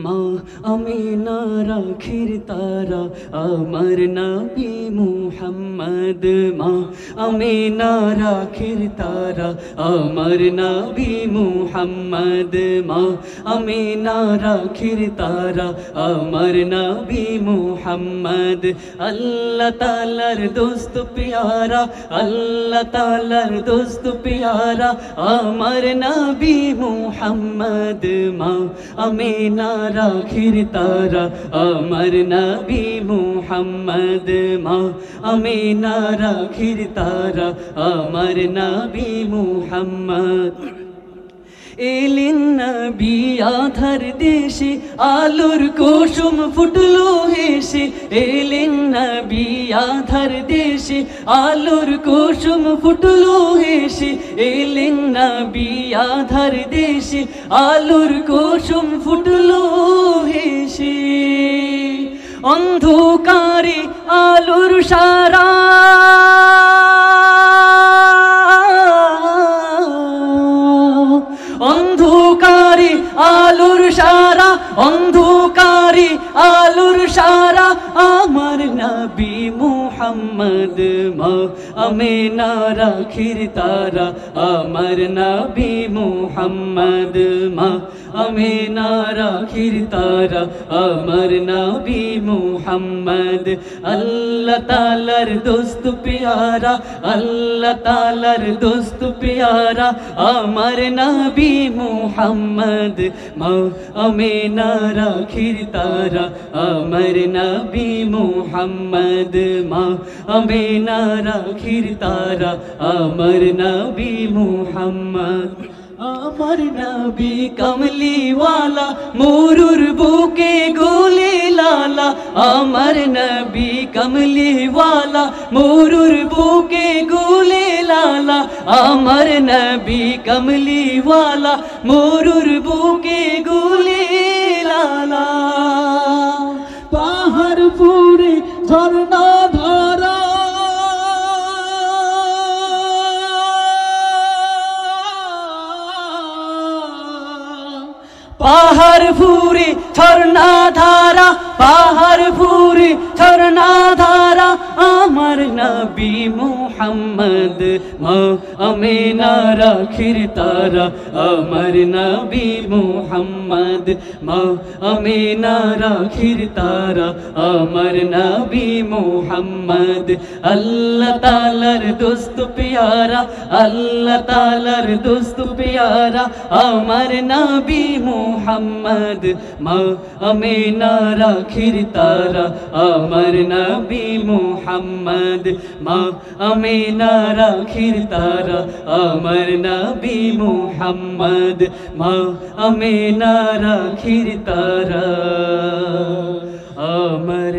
মা আমিনা রাখির তারা আমার নবী মুহাম্মদ মা আমিনা রাখির তারা আমার নবী মুহাম্মদ মা আমিনা রাখির তারা আমার নবী মুহাম্মদ আল্লাহ তাআলার দোস্ত প্যারা আল্লাহ তাআলার দোস্ত প্যারা আমার নবী মুহাম্মদ মা আমিনা রাখির তারা আমার নবী মুহাম্মদ মা আমিনা রাখির তারা আমার নবী মুহাম্মদ এলেন নবী আধার দেশে আলোর কুসুম ফুটলো হেসে এলেন নবী আধার দেশে আলোর কুসুম ফুটলো হেসে এলেন নবী আধার দেশে আলোর কুসুম ফুটলো হেসে অন্ধকারে আলোর সারা অন্ধকারে আলোর সারা অন্ধকারে আলোর সারা আমার নবী মুহাম্মদ মা আমিনা রাখির তারা আমার নবী মুহাম্মদ মা আমিনা রাখির তারা আমার নবী মুহাম্মদ আল্লাহ তাআলার দোস্ত প্যারা আল্লাহ তাআলার দোস্ত প্যারা আমার নবী মুহাম্মদ মা আমিনা রাখির তারা আমার নবী মুহাম্মদ মা আমিনা রাখির তারা আমার নবী মুহাম্মদ আমার নবী কমলিওয়ালা মোরুর বুকে গোলে লালা আমার নবী কমলিওয়ালা মোরুর বুকে গোলে লালা আমার নবী কমলিওয়ালা মোরুর বুকে গোলে লালা পাহাড় পুরে ঝর্ণা ধারা পাহাড় ফুরে ঝর্ণা ধারা পাহাড় ফুরে ঝর্ণা ধারা আমার নবী মুহাম্মদ মা আমিনা রাখির তারা আমার নবী মুহাম্মদ মা আমিনা রাখির তারা আমার নবী মুহাম্মদ আল্লাহ তাআলার দোস্ত প্যারা আল্লাহ তাআলার দোস্ত প্যারা আমার নবী মুহাম্মদ মা আমিনা রাখির তারা আমার নবী মুহাম্মদ মা আমিনা রাখির তারা আমার নবী মুহাম্মদ মা আমিনা রাখির তারা আমার